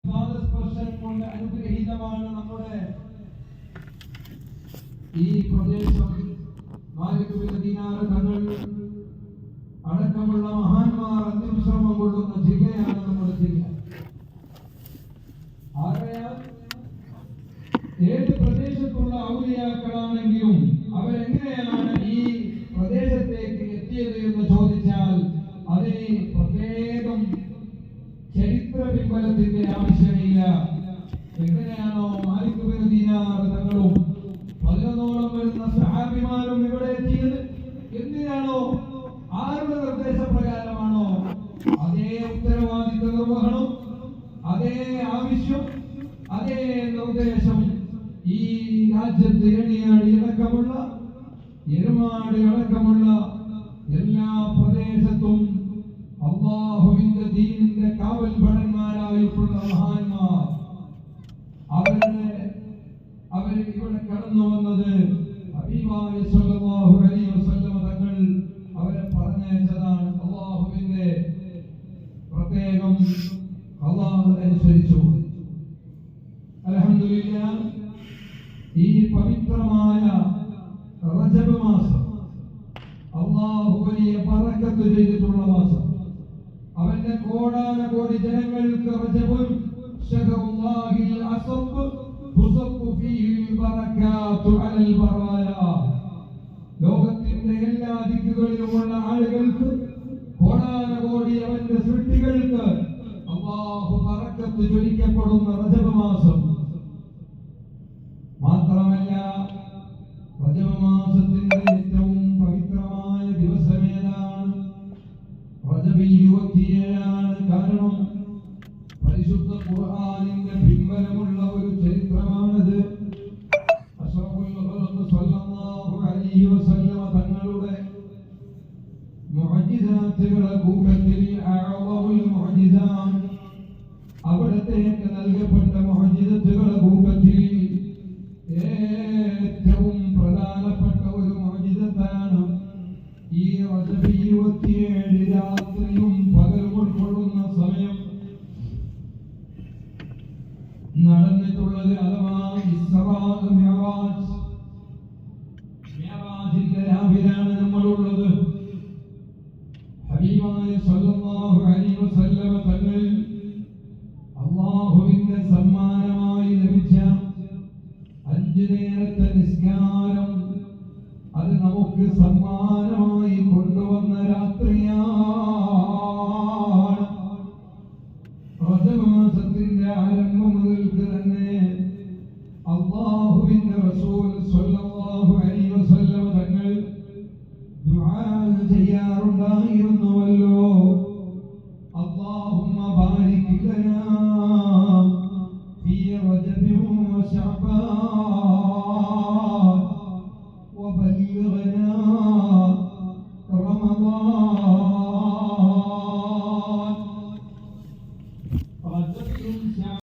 പാദസ്പർശനം കൊണ്ട് അനുഗ്രഹീതമാണ് നമ്മുടെ ഈ പ്രദേശം. മാലിക് ബിൻ ദീനാർ തങ്ങൾ അടക്കമുള്ള മഹാന്മാർ അന്തിവിശ്രമം കൊള്ളുന്ന ജില്ലയാണ് നമ്മുടെ ജില്ല. ആകയാൽ ഏത് പ്രദേശത്തുള്ള ഔലിയാക്കളാണെങ്കിലും അവരെങ്ങനെയാണ് ഈ പ്രദേശത്തേക്ക് എത്തിയത് എന്ന് ചോദിച്ചാൽ അതിന് പ്രത്യേകം ചരിത്ര പിൻബലത്തിന്റെ ആവശ്യമില്ല. എങ്ങനെയാണോ മാലിക് ബിൻ ദീനാർ തങ്ങളും 11ഓളം വരുന്ന സഹാബിമാരും ഇവിടെ എത്തിയത്, എന്തിനാണോ ആരുടെ നിർദ്ദേശപ്രകാരമാണോ അതേ ഉത്തരവാദിത്ത നിർവഹണം, അതേ ആവശ്യം, അതേ നിർദ്ദേശം ഈ രാജ്യത്ത് എണിയാടി അടക്കമുള്ള എരുമാട് അടക്കമുള്ള എല്ലാ പ്രദേശത്തും അല്ലാഹുവിന്റെ ദീനിന്റെ കാവൽ ഭടന്മാരായിട്ടുള്ള മഹാന്മാർ അവർ ഇവിടെ കടന്നു വന്നത് ഹബീബായ സ്വല്ലല്ലാഹു അലൈഹി വസല്ലം തങ്ങൾ അവരെ പറഞ്ഞയച്ചതാണ്. അല്ലാഹുവിന്റെ പ്രത്യേകം അല്ലാഹു അനുസരിച്ചു. അൽഹംദുലില്ലാഹ്, ഈ പവിത്രമായ റജബ് മാസം അല്ലാഹു വലിയ ബറക്കത്ത് ചെയ്തിട്ടുള്ള മാസം. അവന്റെ കോടാനകോടി ജനങ്ങൾക്ക് റജബുൻ ശഹറുല്ലാഹിൽ അസബ് തുസബ്ബു ഫീഹിൽ ബറകാതു അലൽ ബറായ, ലോകത്തിന്റെ എല്ലാ ദിക്കുകളിലുമുള്ള ആളുകൾക്ക് കോടാനകോടി അവന്റെ സൃഷ്ടികൾക്ക് അല്ലാഹു ബറക്കത്ത് ചൊരിക്കപ്പെടുന്ന റജബ് മാസം. മാത്രമല്ല റജബ് മാസത്തിന്റെ ഏറ്റവും പവിത്രമായ ദിവസമേതാണ്? റജബ് 27. കാരണം പരിശുദ്ധ ഖുർആനിന്റെ പിൻബലമുള്ള ഒരു ചരിത്രമാണത്. അഷ്റഫുൽ ഖൽഖ് സ്വല്ലല്ലാഹു അലൈഹി വസല്ലം തങ്ങളുടെ മുഅ്ജിസാത്തുകളുടെ കൂട്ടത്തിൽ അഅ്ളമുൽ മുഅ്ജിസാത്ത്, അവിടത്തേക്ക് നൽകപ്പെട്ട മുഅ്ജിസത്തുകളുടെ കൂട്ടത്തിൽ ഏറ്റവും പ്രധാനപ്പെട്ട ഒരു മുഅ്ജിസത്താണ് ഈ റജബ് 27 രാത്രിയും പകലും ഉൾക്കൊള്ളുന്ന സമയം നടന്നിട്ടുള്ളത്. അഥവാ ഇസ്റാ മിഅ്റാജ്, മിഅ്റാജിന്റെ രാവിലാണ് നമ്മളുള്ളത്. ഹബീബായ സ്വല്ലല്ലാഹു അലൈഹി വസല്ലം തങ്ങൾ അല്ലാഹുവിന്റെ സമ്മാനമായി ലഭിച്ച 5 നേരത്തെ നിസ്കാരം അത് നമുക്ക് സമ്മാനമായി